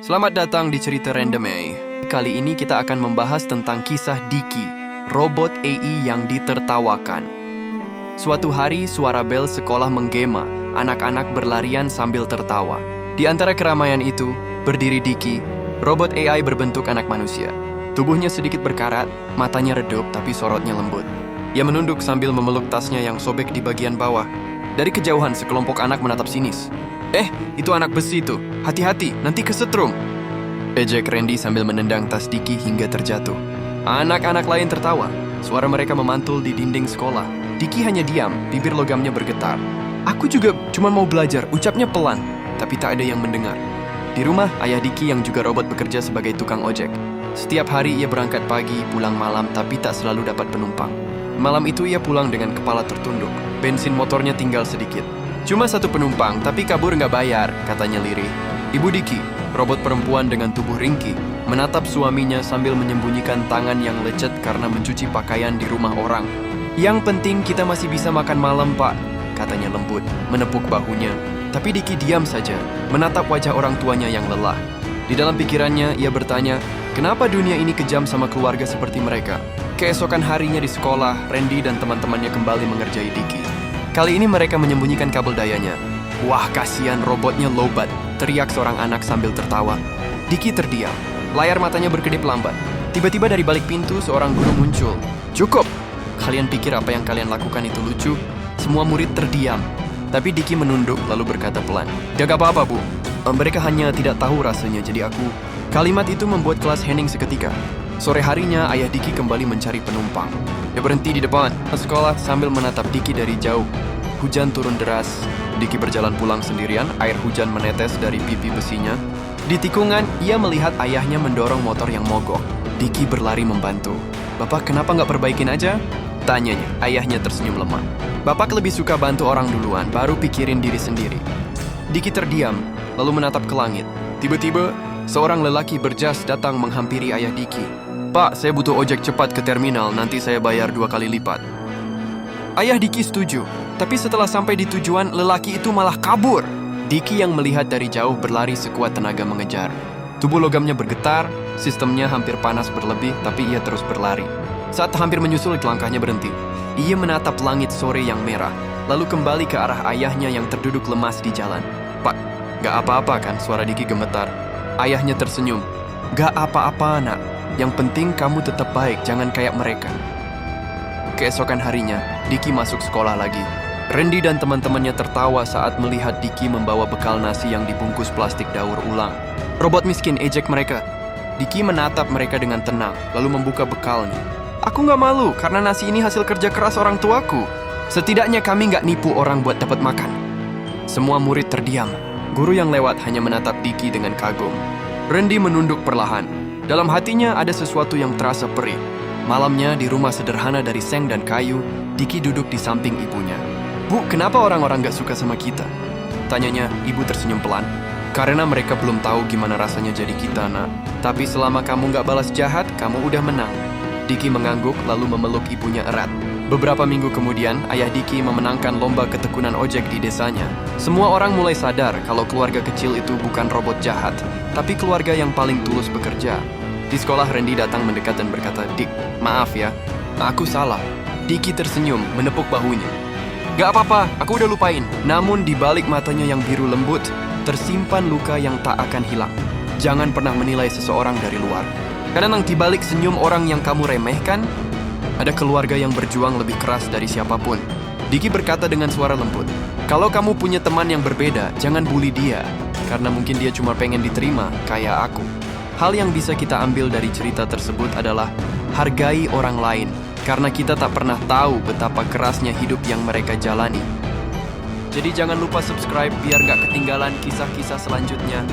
Selamat datang di Cerita Random AI. Kali ini kita akan membahas tentang kisah Diki, robot AI yang ditertawakan. Suatu hari suara bel sekolah menggema, anak-anak berlarian sambil tertawa. Di antara keramaian itu, berdiri Diki, robot AI berbentuk anak manusia. Tubuhnya sedikit berkarat, matanya redup tapi sorotnya lembut. Ia menunduk sambil memeluk tasnya yang sobek di bagian bawah. Dari kejauhan sekelompok anak menatap sinis. Itu anak besi tuh. Hati-hati, nanti kesetrum. Ejek Randy sambil menendang tas Diki hingga terjatuh. Anak-anak lain tertawa. Suara mereka memantul di dinding sekolah. Diki hanya diam, bibir logamnya bergetar. Aku juga cuma mau belajar, ucapnya pelan. Tapi tak ada yang mendengar. Di rumah, ayah Diki yang juga robot bekerja sebagai tukang ojek. Setiap hari ia berangkat pagi, pulang malam, tapi tak selalu dapat penumpang. Malam itu ia pulang dengan kepala tertunduk. Bensin motornya tinggal sedikit. Cuma satu penumpang, tapi kabur nggak bayar, katanya lirih. Ibu Diki, robot perempuan dengan tubuh ringkih, menatap suaminya sambil menyembunyikan tangan yang lecet karena mencuci pakaian di rumah orang. Yang penting kita masih bisa makan malam, Pak, katanya lembut, menepuk bahunya. Tapi Diki diam saja, menatap wajah orang tuanya yang lelah. Di dalam pikirannya, ia bertanya, kenapa dunia ini kejam sama keluarga seperti mereka? Keesokan harinya di sekolah, Randy dan teman-temannya kembali mengerjai Diki. Kali ini mereka menyembunyikan kabel dayanya. Wah, kasihan robotnya lobat, teriak seorang anak sambil tertawa. Diki terdiam, layar matanya berkedip lambat. Tiba-tiba dari balik pintu seorang guru muncul. Cukup! Kalian pikir apa yang kalian lakukan itu lucu? Semua murid terdiam. Tapi Diki menunduk lalu berkata pelan. Gak apa-apa, Bu. Mereka hanya tidak tahu rasanya, jadi aku... Kalimat itu membuat kelas hening seketika. Sore harinya, ayah Diki kembali mencari penumpang. Dia berhenti di depan sekolah sambil menatap Diki dari jauh. Hujan turun deras. Diki berjalan pulang sendirian, air hujan menetes dari pipi besinya. Di tikungan, ia melihat ayahnya mendorong motor yang mogok. Diki berlari membantu. Bapak kenapa nggak perbaikin aja? Tanyanya, ayahnya tersenyum lemah. Bapak lebih suka bantu orang duluan, baru pikirin diri sendiri. Diki terdiam, lalu menatap ke langit. Tiba-tiba, seorang lelaki berjas datang menghampiri ayah Diki. Pak, saya butuh ojek cepat ke terminal, nanti saya bayar 2 kali lipat. Ayah Diki setuju, tapi setelah sampai di tujuan, lelaki itu malah kabur. Diki yang melihat dari jauh berlari sekuat tenaga mengejar. Tubuh logamnya bergetar, sistemnya hampir panas berlebih, tapi ia terus berlari. Saat hampir menyusul, langkahnya berhenti. Ia menatap langit sore yang merah, lalu kembali ke arah ayahnya yang terduduk lemas di jalan. Pak, gak apa-apa kan? Suara Diki gemetar. Ayahnya tersenyum. Gak apa-apa, nak. Yang penting kamu tetap baik, jangan kayak mereka. Keesokan harinya, Diki masuk sekolah lagi. Randy dan teman-temannya tertawa saat melihat Diki membawa bekal nasi yang dibungkus plastik daur ulang. Robot miskin ejek mereka. Diki menatap mereka dengan tenang, lalu membuka bekalnya. Aku nggak malu, karena nasi ini hasil kerja keras orang tuaku. Setidaknya kami nggak nipu orang buat dapat makan. Semua murid terdiam. Guru yang lewat hanya menatap Diki dengan kagum. Randy menunduk perlahan. Dalam hatinya ada sesuatu yang terasa perih. Malamnya di rumah sederhana dari seng dan kayu, Diki duduk di samping ibunya. Bu, kenapa orang-orang gak suka sama kita? Tanyanya, ibu tersenyum pelan. Karena mereka belum tahu gimana rasanya jadi kita, nak. Tapi selama kamu gak balas jahat, kamu udah menang. Diki mengangguk lalu memeluk ibunya erat. Beberapa minggu kemudian, ayah Diki memenangkan lomba ketekunan ojek di desanya. Semua orang mulai sadar kalau keluarga kecil itu bukan robot jahat, tapi keluarga yang paling tulus bekerja. Di sekolah, Randy datang mendekat dan berkata, Dik, maaf ya, aku salah. Diki tersenyum, menepuk bahunya. Gak apa-apa, aku udah lupain. Namun di balik matanya yang biru lembut, tersimpan luka yang tak akan hilang. Jangan pernah menilai seseorang dari luar. Kadang di balik senyum orang yang kamu remehkan, ada keluarga yang berjuang lebih keras dari siapapun. Diki berkata dengan suara lembut, kalau kamu punya teman yang berbeda, jangan bully dia. Karena mungkin dia cuma pengen diterima, kayak aku. Hal yang bisa kita ambil dari cerita tersebut adalah hargai orang lain, karena kita tak pernah tahu betapa kerasnya hidup yang mereka jalani. Jadi jangan lupa subscribe biar gak ketinggalan kisah-kisah selanjutnya.